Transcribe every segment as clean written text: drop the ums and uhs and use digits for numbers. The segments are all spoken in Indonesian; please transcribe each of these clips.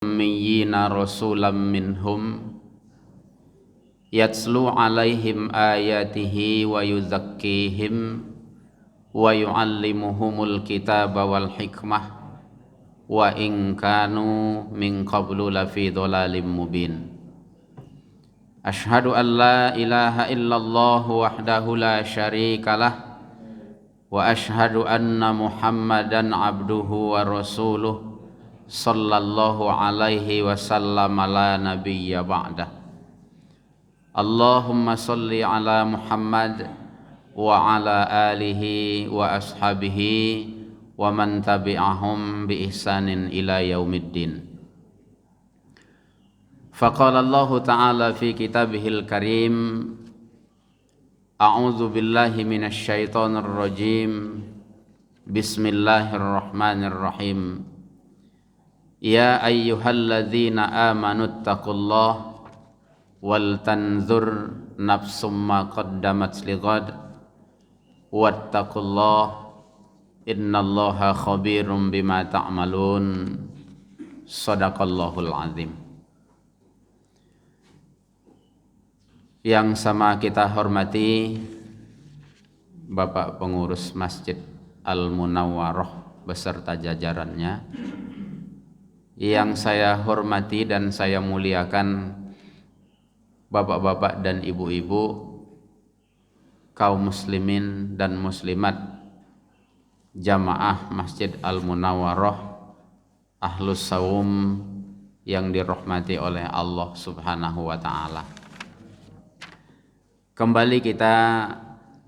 ummiyina rasulam minhum yatslu alaihim ayatihi wa yuzakkihim wa yuallimuhumul kitaba wal hikmah wa in kanu min qablu lafi dhalalim mubin. Ashhadu an la ilaha illallah wahdahu la syarikalah wa ashhadu anna Muhammadan abduhu wa rasuluh sallallahu alaihi wasallam la nabiyya ba'dah. Allahumma salli ala Muhammad wa ala alihi wa ashabihi wa man tabi'ahum bi ihsanin ila yaumiddin. Faqala Allah ta'ala fi kitabihil karim, a'udzu billahi minasy syaithanir rajim, bismillahirrahmanirrahim. Ya ayyuhalladzina amanu taqullaha wal tanzur nafsum ma qaddamat lighad wattaqullaha innallaha khabirum bima ta'malun. Shadaqallahul azim. Yang sama kita hormati Bapak Pengurus Masjid Al-Munawwarah beserta jajarannya, yang saya hormati dan saya muliakan bapak-bapak dan ibu-ibu, kaum muslimin dan muslimat, jamaah Masjid Al-Munawwarah, Ahlus Saum yang dirahmati oleh Allah Subhanahu wa ta'ala. Kembali kita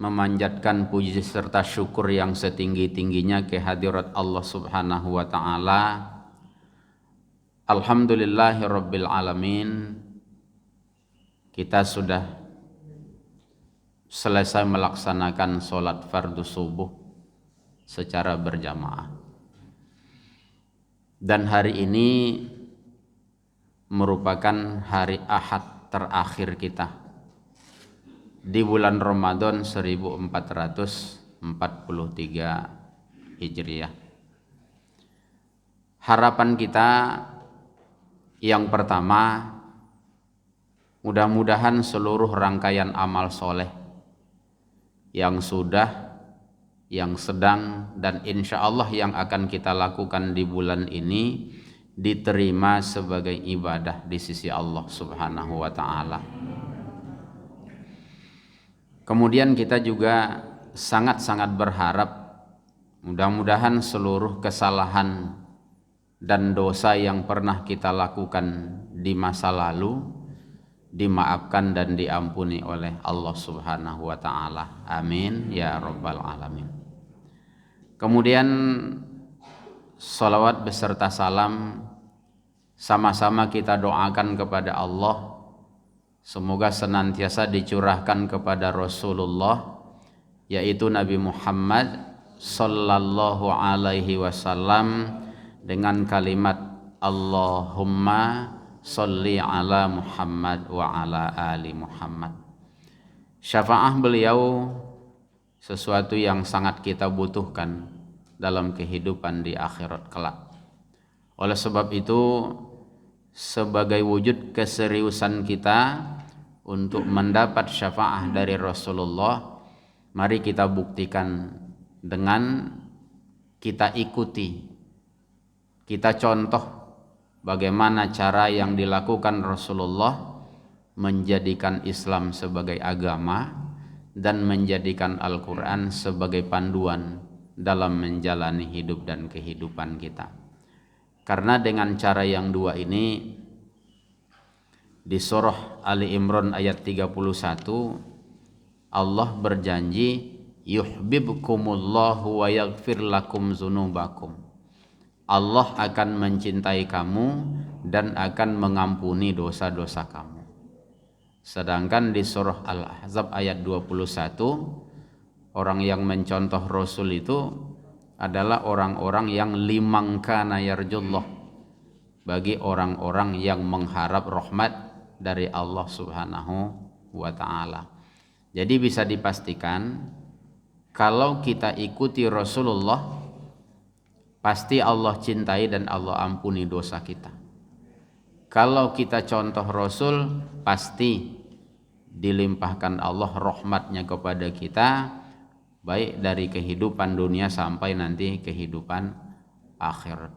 memanjatkan puji serta syukur yang setinggi-tingginya kehadirat Allah Subhanahu wa ta'ala. Alhamdulillahirabbil alamin. Kita sudah selesai melaksanakan sholat fardu subuh secara berjamaah. Dan hari ini merupakan hari Ahad terakhir kita di bulan Ramadan 1443 Hijriah. Harapan kita yang pertama, mudah-mudahan seluruh rangkaian amal soleh yang sudah, yang sedang, dan insya Allah yang akan kita lakukan di bulan ini diterima sebagai ibadah di sisi Allah Subhanahu wa ta'ala. Kemudian kita juga sangat-sangat berharap mudah-mudahan seluruh kesalahan dan dosa yang pernah kita lakukan di masa lalu dimaafkan dan diampuni oleh Allah Subhanahu wa ta'ala. Amin ya rabbal alamin. Kemudian salawat beserta salam sama-sama kita doakan kepada Allah, semoga senantiasa dicurahkan kepada Rasulullah, yaitu Nabi Muhammad sallallahu alaihi wasallam, dengan kalimat Allahumma sholli ala Muhammad wa ala ali Muhammad. Syafaah beliau sesuatu yang sangat kita butuhkan dalam kehidupan di akhirat kelak. Oleh sebab itu, sebagai wujud keseriusan kita untuk mendapat syafaah dari Rasulullah, mari kita buktikan dengan kita ikuti, kita contoh bagaimana cara yang dilakukan Rasulullah menjadikan Islam sebagai agama dan menjadikan Al-Quran sebagai panduan dalam menjalani hidup dan kehidupan kita. Karena dengan cara yang dua ini, di surah Ali Imran ayat 31, Allah berjanji yuhibbukumullahu wa yaghfir lakum dzunubakum. Allah akan mencintai kamu dan akan mengampuni dosa-dosa kamu. Sedangkan di surah Al-Ahzab ayat 21, orang yang mencontoh Rasul itu adalah orang-orang yang liman kana yarjullah, bagi orang-orang yang mengharap rahmat dari Allah Subhanahu wa ta'ala. Jadi bisa dipastikan kalau kita ikuti Rasulullah, pasti Allah cintai dan Allah ampuni dosa kita. Kalau kita contoh Rasul, pasti dilimpahkan Allah rahmatnya kepada kita, baik dari kehidupan dunia sampai nanti kehidupan akhirat.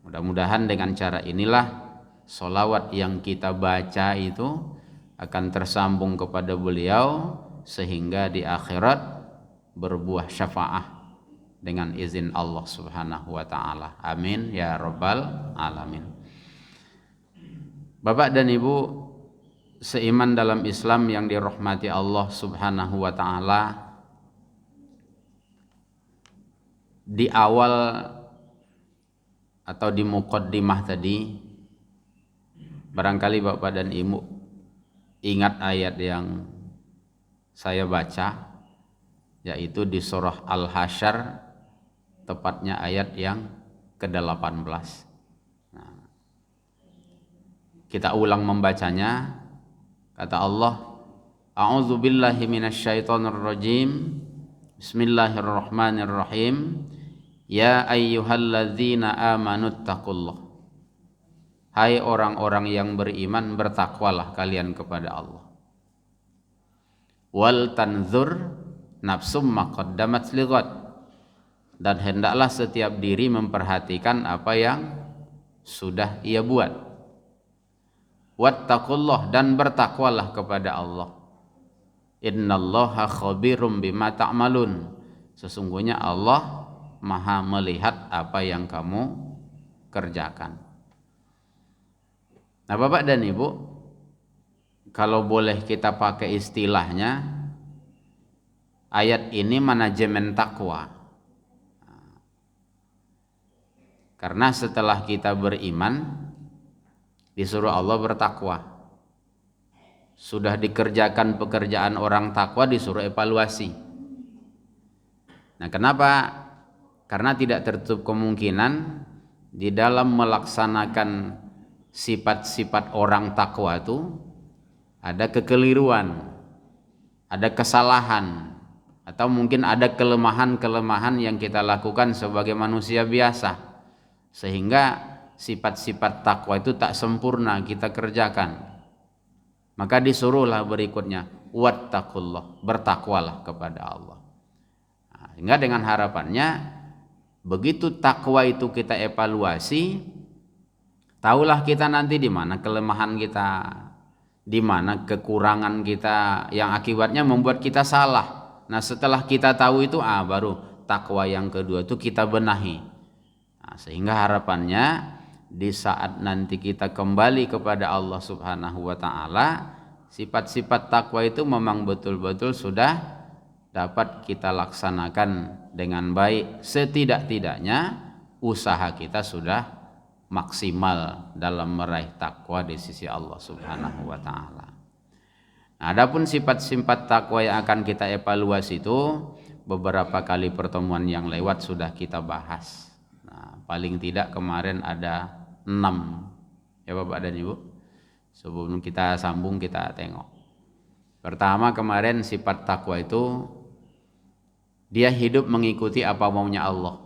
Mudah-mudahan dengan cara inilah sholawat yang kita baca itu akan tersambung kepada beliau, sehingga di akhirat berbuah syafaah dengan izin Allah subhanahu wa ta'ala. Amin ya rabbal alamin. Bapak dan Ibu seiman dalam Islam yang dirahmati Allah subhanahu wa ta'ala, di awal atau di muqaddimah tadi, barangkali Bapak dan Ibu ingat ayat yang saya baca, yaitu di surah Al-Hasyr, tepatnya ayat yang ke-18. Kita ulang membacanya. Kata Allah, A'udzu billahi minasyaitonir rajim. Bismillahirrahmanirrahim. Ya ayyuhalladzina amanuttaqullah. Hai orang-orang yang beriman, bertakwalah kalian kepada Allah. Wal tanzur nafsum ma qaddamat lighad. Dan hendaklah setiap diri memperhatikan apa yang sudah ia buat. Wattaqullah, dan bertakwalah kepada Allah. Innallaha khabirum bima ta'malun. Sesungguhnya Allah Maha melihat apa yang kamu kerjakan. Nah, Bapak dan Ibu, kalau boleh kita pakai istilahnya, ayat ini manajemen takwa. Karena setelah kita beriman, disuruh Allah bertakwa. Sudah dikerjakan pekerjaan orang takwa, disuruh evaluasi. Nah, kenapa? Karena tidak tertutup kemungkinan di dalam melaksanakan sifat-sifat orang takwa itu ada kekeliruan, ada kesalahan, atau mungkin ada kelemahan-kelemahan yang kita lakukan sebagai manusia biasa, sehingga sifat-sifat takwa itu tak sempurna kita kerjakan. Maka disuruhlah berikutnya, wattaqullah, bertakwalah kepada Allah. Nah, hingga dengan harapannya, begitu takwa itu kita evaluasi, tahulah kita nanti di mana kelemahan kita, di mana kekurangan kita yang akibatnya membuat kita salah. Nah, setelah kita tahu itu, baru takwa yang kedua itu kita benahi. Nah, sehingga harapannya di saat nanti kita kembali kepada Allah subhanahu wa ta'ala, sifat-sifat takwa itu memang betul-betul sudah dapat kita laksanakan dengan baik. Setidak-tidaknya usaha kita sudah maksimal dalam meraih takwa di sisi Allah subhanahu wa ta'ala. Nah, adapun sifat-sifat takwa yang akan kita evaluasi itu beberapa kali pertemuan yang lewat sudah kita bahas. Nah, paling tidak kemarin ada 6 ya Bapak dan Ibu. Sebelum kita sambung, kita tengok. Pertama, kemarin sifat takwa itu dia hidup mengikuti apa maunya Allah.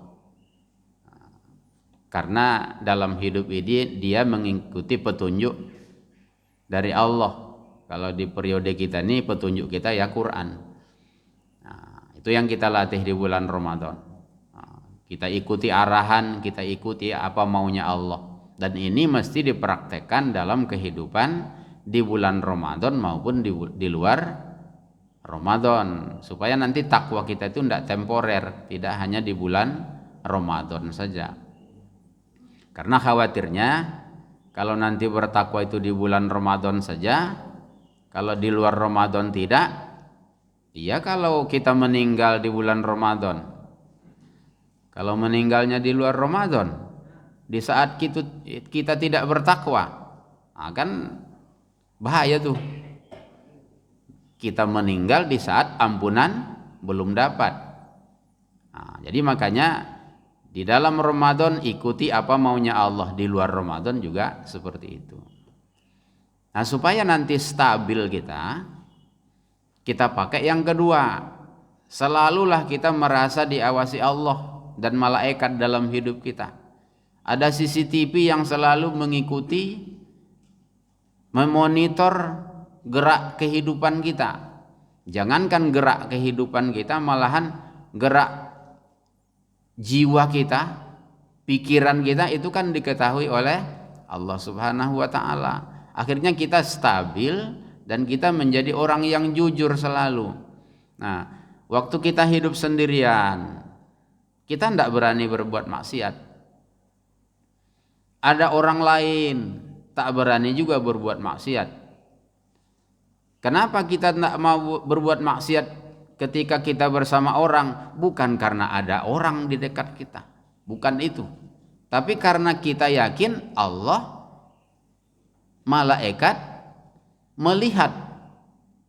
Karena dalam hidup ini dia mengikuti petunjuk dari Allah. Kalau di periode kita ini petunjuk kita ya Quran. Nah, itu yang kita latih di bulan Ramadan. Nah, kita ikuti arahan, kita ikuti apa maunya Allah. Dan ini mesti dipraktekkan dalam kehidupan di bulan Ramadan maupun di luar Ramadan, supaya nanti takwa kita itu tidak temporer, tidak hanya di bulan Ramadan saja. Karena khawatirnya kalau nanti bertakwa itu di bulan Ramadan saja, kalau di luar Ramadan tidak, iya kalau kita meninggal di bulan Ramadan, kalau meninggalnya di luar Ramadan, di saat kita tidak bertakwa, kan bahaya tuh. Kita meninggal di saat ampunan belum dapat. Nah, jadi makanya di dalam Ramadan ikuti apa maunya Allah, di luar Ramadan juga seperti itu. Nah, supaya nanti stabil kita pakai yang kedua. Selalulah kita merasa diawasi Allah dan malaikat dalam hidup kita. Ada CCTV yang selalu mengikuti memonitor gerak kehidupan kita. Jangankan gerak kehidupan kita, malahan gerak jiwa kita, pikiran kita itu kan diketahui oleh Allah Subhanahu wa taala. Akhirnya kita stabil dan kita menjadi orang yang jujur selalu. Nah, waktu kita hidup sendirian, kita tidak berani berbuat maksiat. Ada orang lain tak berani juga berbuat maksiat. Kenapa kita tidak mau berbuat maksiat ketika kita bersama orang? Bukan karena ada orang di dekat kita, bukan itu. Tapi karena kita yakin Allah, malaikat melihat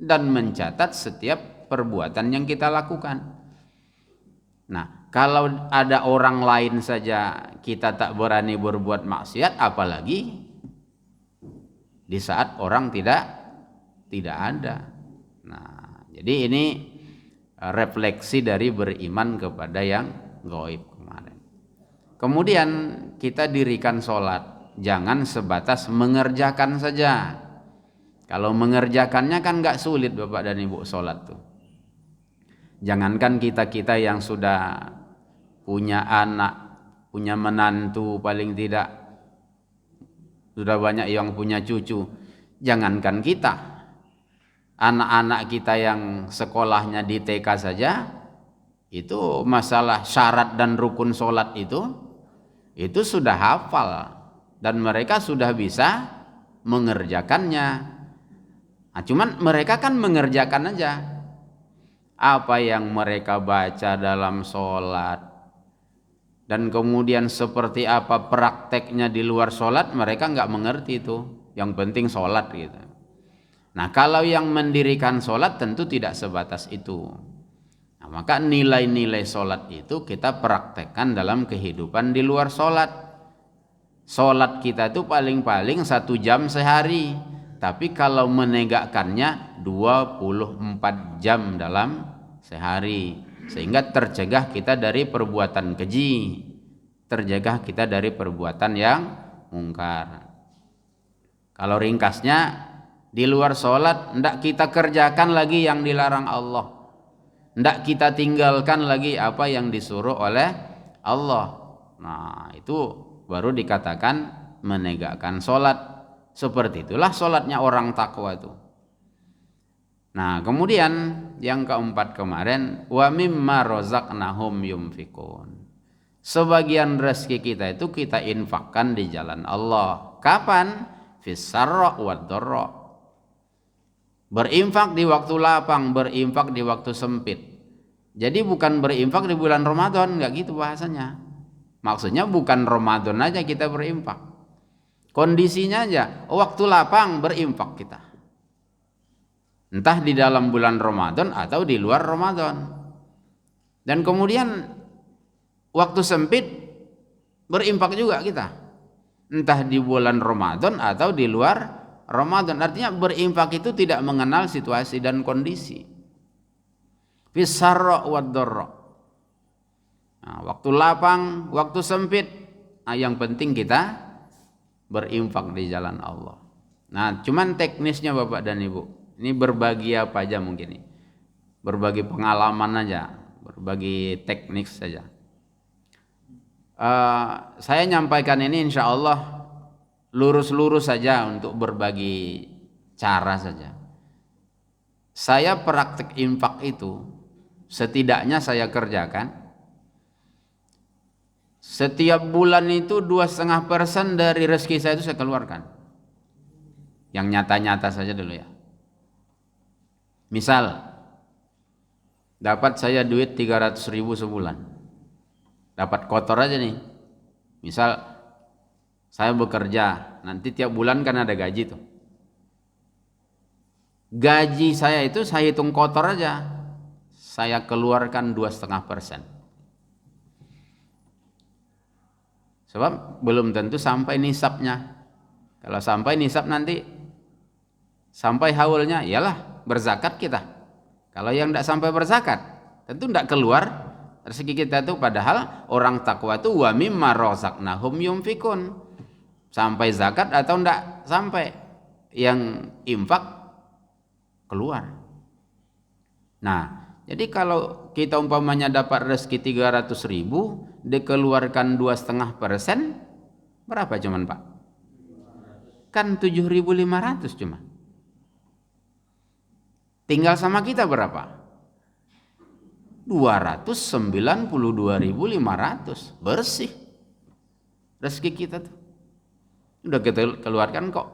dan mencatat setiap perbuatan yang kita lakukan. Nah, kalau ada orang lain saja kita tak berani berbuat maksiat, apalagi di saat orang tidak ada. Nah, jadi ini refleksi dari beriman kepada yang gaib kemarin. Kemudian kita dirikan sholat, jangan sebatas mengerjakan saja. Kalau mengerjakannya kan gak sulit Bapak dan Ibu sholat tuh. Jangankan kita yang sudah punya anak, punya menantu, paling tidak sudah banyak yang punya cucu. Jangankan kita, anak-anak kita yang sekolahnya di TK saja, itu masalah syarat dan rukun sholat itu sudah hafal dan mereka sudah bisa mengerjakannya. Nah, cuman mereka kan mengerjakan aja apa yang mereka baca dalam sholat, dan kemudian seperti apa prakteknya di luar sholat mereka nggak mengerti itu. Yang penting sholat gitu. Nah, kalau yang mendirikan sholat tentu tidak sebatas itu. Nah, maka nilai-nilai sholat itu kita praktekkan dalam kehidupan di luar sholat. Sholat kita itu paling-paling 1 jam sehari, tapi kalau menegakkannya 24 jam dalam sehari, sehingga tercegah kita dari perbuatan keji, tercegah kita dari perbuatan yang mungkar. Kalau ringkasnya, di luar sholat hendak kita kerjakan lagi yang dilarang Allah, hendak kita tinggalkan lagi apa yang disuruh oleh Allah. Nah, itu baru dikatakan menegakkan sholat. Seperti itulah sholatnya orang takwa itu. Nah, kemudian yang keempat kemarin, wa mimma razaqnahum yunfikun. Sebagian rezeki kita itu kita infakkan di jalan Allah. Kapan? Fis-sarra wad-dharra. Berinfak di waktu lapang, berinfak di waktu sempit. Jadi bukan berinfak di bulan Ramadan, enggak gitu bahasanya. Maksudnya bukan Ramadan aja kita berinfak. Kondisinya aja, waktu lapang berinfak kita. Entah di dalam bulan Ramadan atau di luar Ramadan. Dan kemudian waktu sempit berinfak juga kita. Entah di bulan Ramadan atau di luar Ramadan. Artinya berinfak itu tidak mengenal situasi dan kondisi. Fis-sarra wad-dharra. Nah, waktu lapang, waktu sempit, nah, yang penting kita berinfak di jalan Allah. Nah, cuman teknisnya Bapak dan Ibu, ini berbagi apa aja mungkin ini, berbagi pengalaman aja, berbagi teknik saja. Saya nyampaikan ini insya Allah lurus-lurus saja untuk berbagi cara saja. Saya praktik infak itu setidaknya saya kerjakan setiap bulan itu 2,5% dari rezeki saya itu saya keluarkan. Yang nyata-nyata saja dulu ya. Misal dapat saya duit 300.000 sebulan. Dapat kotor aja nih. Misal saya bekerja, nanti tiap bulan kan ada gaji tuh. Gaji saya itu saya hitung kotor aja, saya keluarkan 2,5%. Sebab belum tentu sampai nisabnya. Kalau sampai nisab nanti sampai haulnya, iyalah berzakat kita. Kalau yang tidak sampai berzakat, tentu tidak keluar rezeki kita itu. Padahal orang takwa itu wa mimma razaqnahum yunfikun. Sampai zakat atau tidak sampai. yang infak keluar. Nah, jadi kalau kita umpamanya dapat rezeki 300.000, dikeluarkan 2,5%, berapa cuman Pak? Kan 7.500 cuma. Tinggal sama kita berapa? 292.500 bersih rezeki kita tuh. Udah kita keluarkan kok.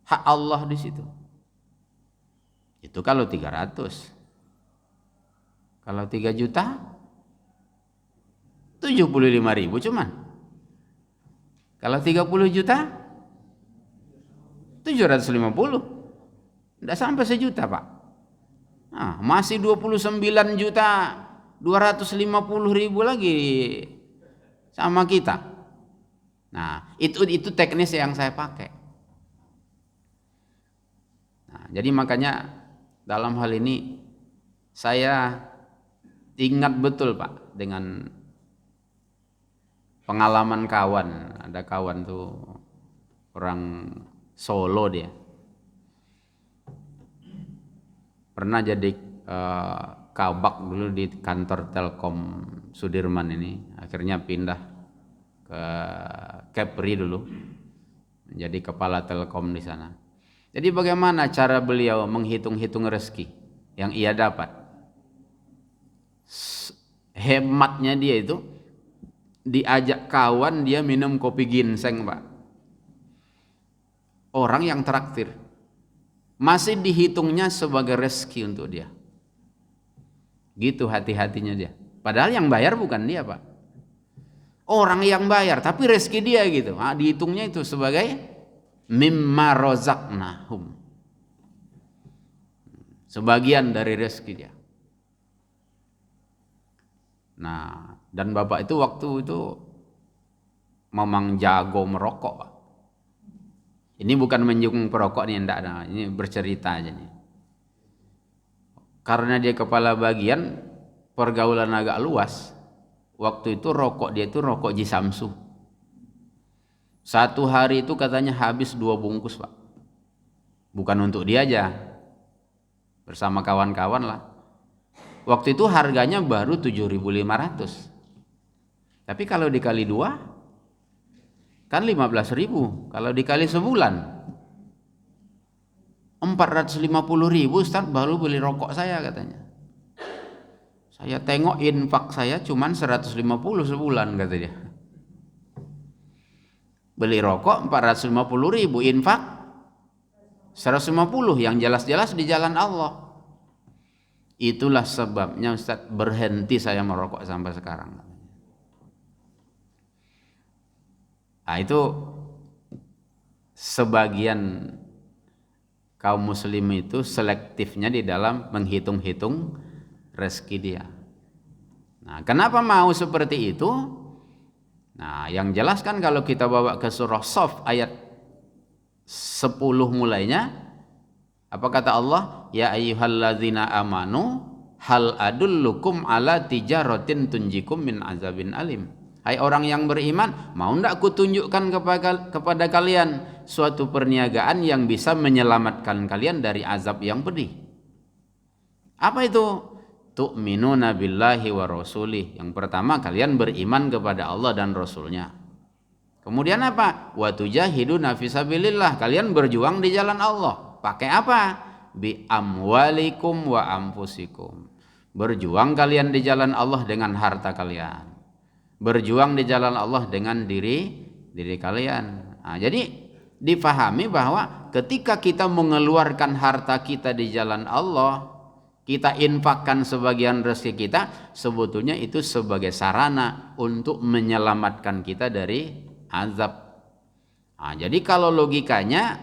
Hak Allah di situ. Itu kalau 300. Kalau 3 juta 75.000 cuman. Kalau 30 juta 750. Tidak sampai sejuta Pak. Nah, masih 29.250.000 lagi sama kita. Nah, itu teknis yang saya pakai. Nah, jadi makanya dalam hal ini saya ingat betul Pak dengan pengalaman kawan. Ada kawan tuh orang Solo, dia pernah jadi kabak dulu di kantor Telkom Sudirman ini, akhirnya pindah ke Kepri dulu menjadi kepala Telkom di sana. Jadi bagaimana cara beliau menghitung-hitung rezeki yang ia dapat? Hematnya dia itu diajak kawan dia minum kopi ginseng Pak. Orang yang traktir masih dihitungnya sebagai rezeki untuk dia. Gitu hati-hatinya dia. Padahal yang bayar bukan dia Pak. Orang yang bayar tapi rezeki dia gitu. Nah, dihitungnya itu sebagai mimma rozaqnahum. Sebagian dari rezeki dia. Nah, dan bapak itu waktu itu memang jago merokok Pak. Ini bukan menyinggung perokok nih, enggak ada. Ini bercerita aja nih. Karena dia kepala bagian, pergaulan agak luas. Waktu itu rokok dia itu rokok Jisamsu. Satu hari itu katanya habis 2 bungkus Pak. Bukan untuk dia aja, bersama kawan-kawan lah. Waktu itu harganya baru 7.500. Tapi kalau dikali 2 kan 15.000. Kalau dikali sebulan 450.000 Ustaz baru beli rokok saya katanya. Saya tengok infak saya cuman 150 sebulan kata dia. Beli rokok 450.000, infak 150 yang jelas-jelas di jalan Allah. Itulah sebabnya Ustaz berhenti saya merokok sampai sekarang. Nah, itu sebagian kaum muslim itu selektifnya di dalam menghitung-hitung rezeki dia. Nah, kenapa mau seperti itu? Nah, yang jelas kan kalau kita bawa ke surah Shaf ayat 10 mulainya, apa kata Allah? Ya ayyuhalladzina amanu hal adullukum ala tijaratin tunjikum min azabin alim. Hai orang yang beriman, mau ndak kutunjukkan kepada kalian suatu perniagaan yang bisa menyelamatkan kalian dari azab yang pedih. Apa itu? Tu'minuna billahi wa rasulih. Yang pertama kalian beriman kepada Allah dan Rasulnya. Kemudian apa? Wa tujahiduna fisabilillah. Kalian berjuang di jalan Allah. Pakai apa? Bi amwalikum wa anfusikum. Berjuang kalian di jalan Allah dengan harta kalian. Berjuang di jalan Allah dengan diri kalian. Nah, jadi difahami bahwa ketika kita mengeluarkan harta kita di jalan Allah, kita infakkan sebagian rezeki kita, sebetulnya itu sebagai sarana untuk menyelamatkan kita dari azab. Nah, jadi kalau logikanya,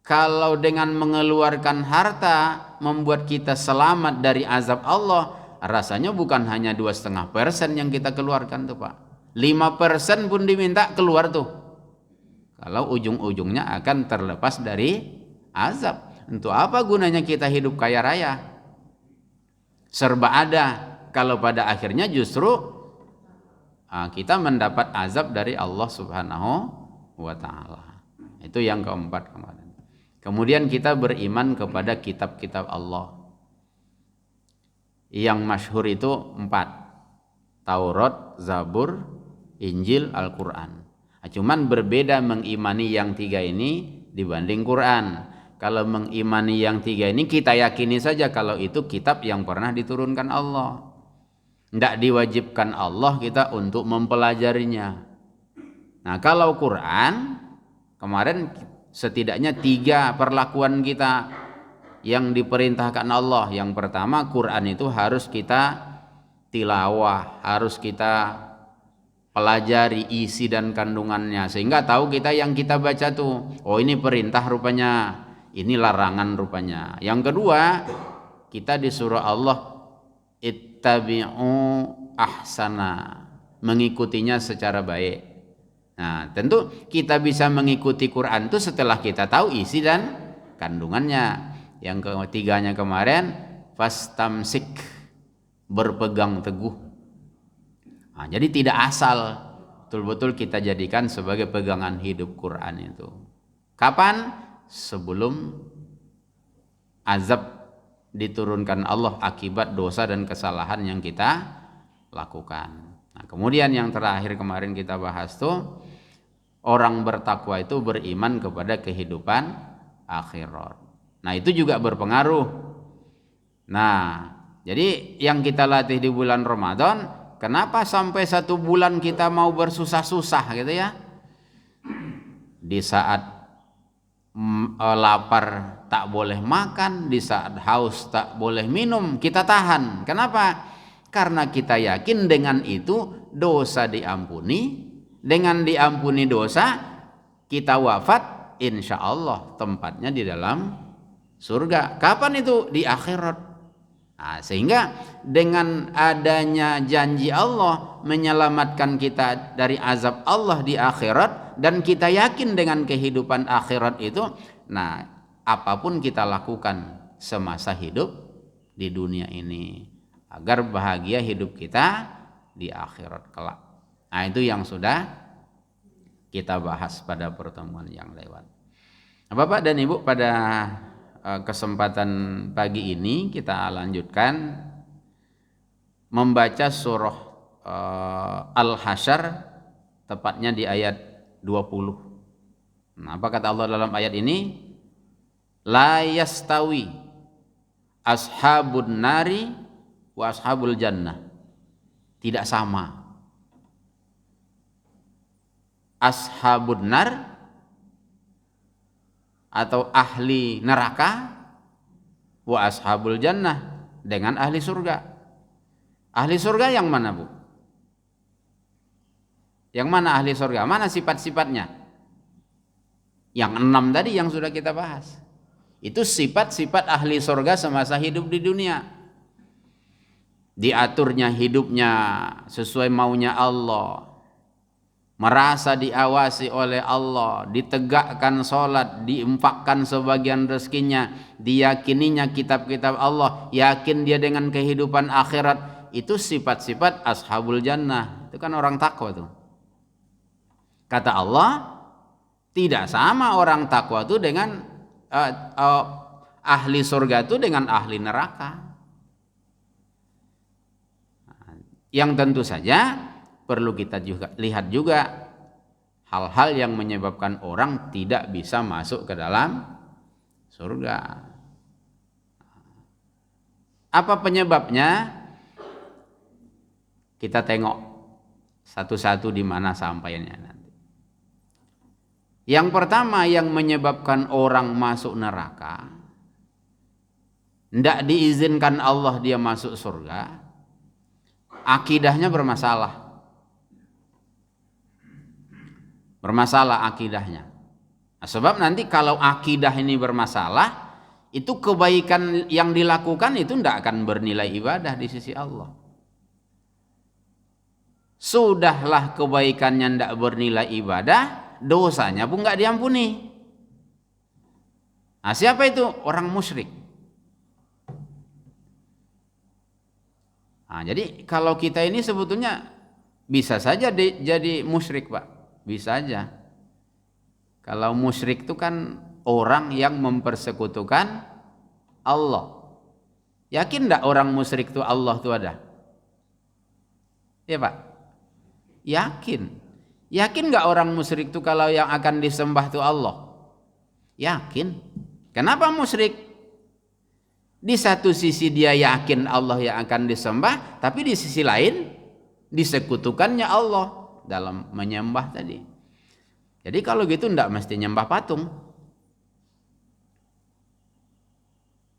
kalau dengan mengeluarkan harta membuat kita selamat dari azab Allah, rasanya bukan hanya 2,5% yang kita keluarkan tuh Pak. 5% pun diminta keluar tuh. Kalau ujung-ujungnya akan terlepas dari azab. Untuk apa gunanya kita hidup kaya raya? Serba ada. Kalau pada akhirnya justru kita mendapat azab dari Allah Subhanahu wa ta'ala. Itu yang keempat kemarin. Kemudian kita beriman kepada kitab-kitab Allah. Yang masyhur itu 4. Taurat, Zabur, Injil, Al-Quran. Cuman berbeda mengimani yang 3 ini dibanding Quran. Kalau mengimani yang 3 ini kita yakini saja kalau itu kitab yang pernah diturunkan Allah. Tidak diwajibkan Allah kita untuk mempelajarinya. Nah, kalau Quran kemarin setidaknya 3 perlakuan kita yang diperintahkan Allah. Yang pertama, Quran itu harus kita tilawah, harus kita pelajari isi dan kandungannya sehingga tahu kita yang kita baca tuh, oh ini perintah rupanya, ini larangan rupanya. Yang kedua, kita disuruh Allah ittabi'u ahsana, mengikutinya secara baik. Nah, tentu kita bisa mengikuti Quran itu setelah kita tahu isi dan kandungannya. Yang ketiganya kemarin, fastamsik, berpegang teguh. Nah, jadi tidak asal, betul-betul kita jadikan sebagai pegangan hidup Quran itu. Kapan? Sebelum azab diturunkan Allah akibat dosa dan kesalahan yang kita lakukan. Nah, kemudian yang terakhir kemarin kita bahas tuh, orang bertakwa itu beriman kepada kehidupan akhirat. Nah, itu juga berpengaruh. Nah, jadi yang kita latih di bulan Ramadan, kenapa sampai 1 bulan kita mau bersusah-susah gitu ya? Di saat lapar tak boleh makan, di saat haus tak boleh minum, kita tahan. Kenapa? Karena kita yakin dengan itu dosa diampuni. Dengan diampuni dosa, kita wafat, insya Allah tempatnya di dalam surga. Kapan itu? Di akhirat. Nah, sehingga dengan adanya janji Allah menyelamatkan kita dari azab Allah di akhirat, dan kita yakin dengan kehidupan akhirat itu, nah apapun kita lakukan semasa hidup di dunia ini agar bahagia hidup kita di akhirat kelak. Nah, itu yang sudah kita bahas pada pertemuan yang lewat. Bapak dan Ibu, pada kesempatan pagi ini kita lanjutkan membaca surah Al-Hasyr, tepatnya di ayat 20. Nah, apa kata Allah dalam ayat ini? La yastawi ashabun nari wa ashabul jannah. Tidak sama ashabun nar atau ahli neraka wa ashabul jannah dengan ahli surga. Ahli surga yang mana, Bu? Yang mana ahli surga? Mana sifat-sifatnya? Yang 6 tadi yang sudah kita bahas. Itu sifat-sifat ahli surga semasa hidup di dunia. Diaturnya hidupnya sesuai maunya Allah, merasa diawasi oleh Allah, ditegakkan sholat, diinfakkan sebagian rezekinya, diyakininya kitab-kitab Allah, yakin dia dengan kehidupan akhirat. Itu sifat-sifat ashabul jannah. Itu kan orang takwa tuh. Kata Allah, tidak sama orang takwa itu dengan ahli surga itu dengan ahli neraka. Yang tentu saja perlu kita juga lihat juga hal-hal yang menyebabkan orang tidak bisa masuk ke dalam surga. Apa penyebabnya? Kita tengok satu-satu di mana sampainya nanti. Yang pertama yang menyebabkan orang masuk neraka, tidak diizinkan Allah dia masuk surga, akidahnya bermasalah. Bermasalah akidahnya. Nah, sebab nanti kalau akidah ini bermasalah, itu kebaikan yang dilakukan itu tidak akan bernilai ibadah di sisi Allah. Sudahlah kebaikannya tidak bernilai ibadah, dosanya pun nggak diampuni. Nah, siapa itu? Orang musyrik. Nah, jadi kalau kita ini sebetulnya bisa saja jadi musyrik, Pak. Bisa aja. Kalau musyrik itu kan orang yang mempersekutukan Allah. Yakin enggak orang musyrik itu Allah itu ada? Ya Pak? Yakin. Yakin enggak orang musyrik itu kalau yang akan disembah itu Allah? Yakin. Kenapa musyrik? Di satu sisi dia yakin Allah yang akan disembah, tapi di sisi lain disekutukannya Allah dalam menyembah tadi. Jadi kalau gitu enggak mesti nyembah patung.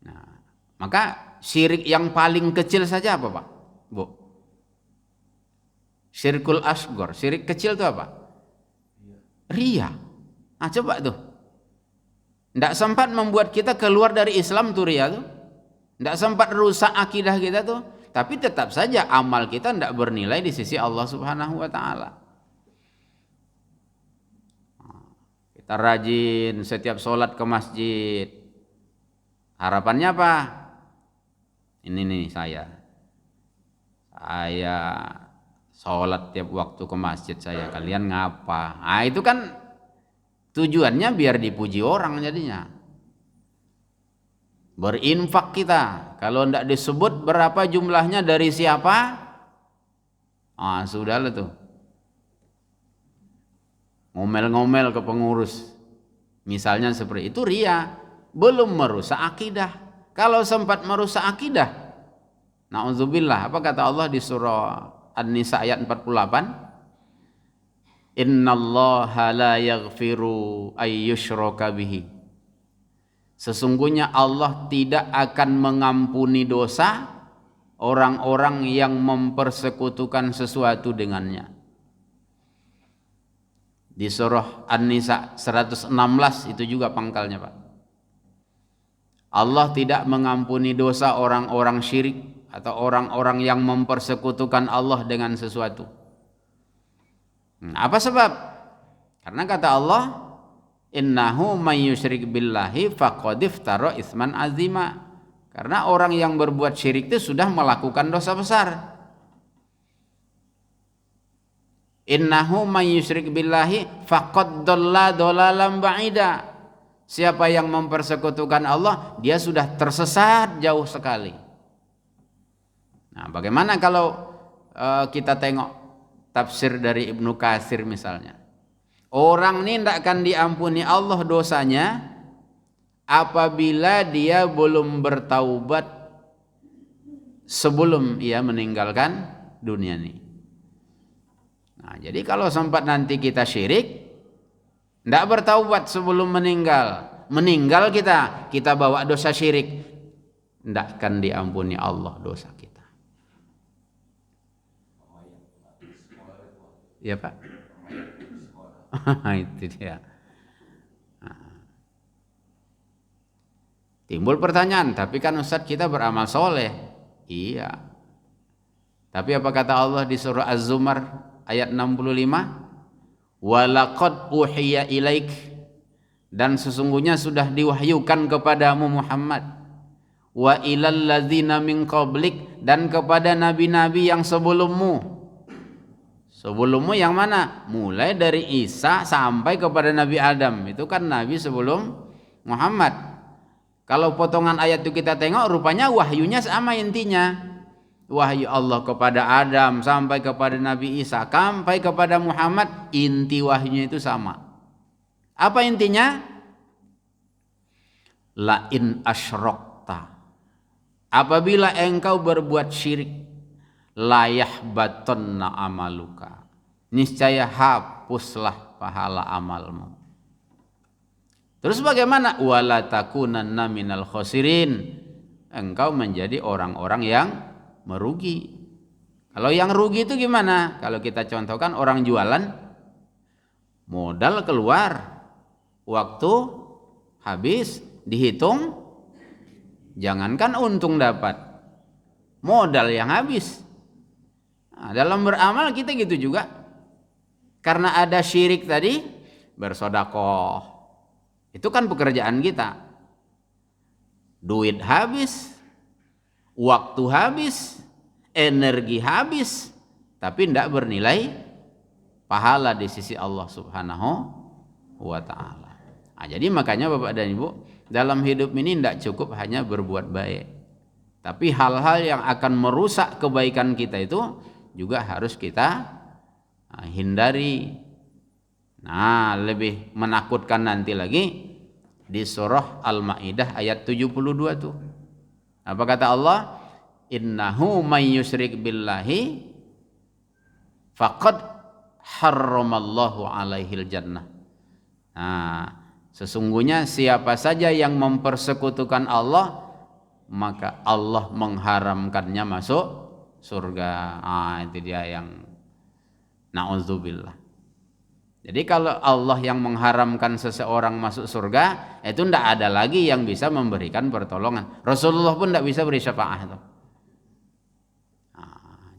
Nah, maka syirik yang paling kecil saja apa Pak? Bu? Syirkul asghar, syirik kecil itu apa? Ria. Nah coba tuh. Enggak sempat membuat kita keluar dari Islam tuh ria tuh. Tidak sempat rusak akidah kita tuh, tapi tetap saja amal kita tidak bernilai di sisi Allah Subhanahu wa Ta'ala. Kita rajin setiap sholat ke masjid. Harapannya apa? Ini nih saya sholat tiap waktu ke masjid saya. Kalian ngapa? Nah itu kan tujuannya biar dipuji orang jadinya. Berinfak kita, kalau tidak disebut berapa jumlahnya dari siapa, sudahlah tuh, ngomel-ngomel ke pengurus, misalnya seperti itu ria, belum merusak akidah. Kalau sempat merusak akidah, na'udzubillah, apa kata Allah di surah An-Nisa ayat 48? Innallaha la yaghfiru ayyushraka bihi. Sesungguhnya Allah tidak akan mengampuni dosa orang-orang yang mempersekutukan sesuatu dengannya. Di surah An-Nisa 116 itu juga pangkalnya Pak. Allah tidak mengampuni dosa orang-orang syirik atau orang-orang yang mempersekutukan Allah dengan sesuatu. Apa sebab? Karena kata Allah, innahu may yusyrik billahi faqad iftara isman azima. Karena orang yang berbuat syirik itu sudah melakukan dosa besar. Innahu may yusyrik billahi faqad dhalla dhalalan ba'ida. Siapa yang mempersekutukan Allah, dia sudah tersesat jauh sekali. Nah, bagaimana kalau kita tengok tafsir dari Ibnu Katsir misalnya? Orang ini tidak akan diampuni Allah dosanya apabila dia belum bertaubat sebelum ia meninggalkan dunia ini. Nah, jadi kalau sempat nanti kita syirik, tidak bertaubat sebelum meninggal kita bawa dosa syirik, tidak akan diampuni Allah dosa kita. Ya Pak? Itu dia. Timbul pertanyaan, tapi kan Ustadz kita beramal soleh. Iya. Tapi apa kata Allah di surah Az-Zumar ayat 65? Walaqad uhiya ilaik, dan sesungguhnya sudah diwahyukan kepadamu Muhammad, wa ilal ladzina min qablik, dan kepada nabi-nabi yang sebelummu. Sebelummu yang mana? Mulai dari Isa sampai kepada Nabi Adam. Itu kan Nabi sebelum Muhammad. Kalau potongan ayat itu kita tengok, rupanya wahyunya sama intinya. Wahyu Allah kepada Adam sampai kepada Nabi Isa sampai kepada Muhammad, inti wahyunya itu sama. Apa intinya? La in asyrokta, apabila engkau berbuat syirik, layah batonna amaluka, niscaya hapuslah pahala amalmu. Terus bagaimana? Wala takunanna minal khosirin, engkau menjadi orang-orang yang merugi. Kalau yang rugi itu gimana? Kalau kita contohkan orang jualan, modal keluar, waktu habis, dihitung, jangankan untung dapat, modal yang habis. Nah, dalam beramal kita gitu juga. Karena ada syirik tadi, bersodakoh, itu kan pekerjaan kita. Duit habis, waktu habis, energi habis, tapi tidak bernilai pahala di sisi Allah Subhanahu wa ta'ala. Nah, jadi makanya Bapak dan Ibu, dalam hidup ini tidak cukup hanya berbuat baik, tapi hal-hal yang akan merusak kebaikan kita itu juga harus kita hindari. Nah, lebih menakutkan nanti lagi di surah Al-Maidah ayat 72 tuh. Apa kata Allah? Innahu may yusyrik billahi faqad harramallahu alaihil jannah. Nah, sesungguhnya siapa saja yang mempersekutukan Allah, maka Allah mengharamkannya masuk surga. Itu dia yang na'udzubillah. Jadi kalau Allah yang mengharamkan seseorang masuk surga, itu tidak ada lagi yang bisa memberikan pertolongan. Rasulullah pun tidak bisa beri syafaat.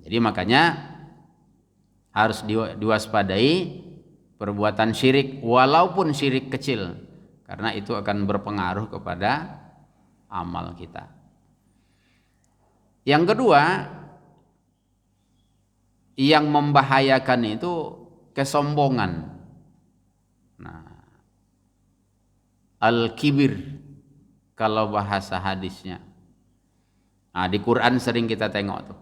Jadi makanya harus diwaspadai perbuatan syirik, walaupun syirik kecil, karena itu akan berpengaruh kepada amal kita. Yang kedua, yang membahayakan itu kesombongan. Nah, al-kibir kalau bahasa hadisnya. Nah, di Quran sering kita tengok tuh.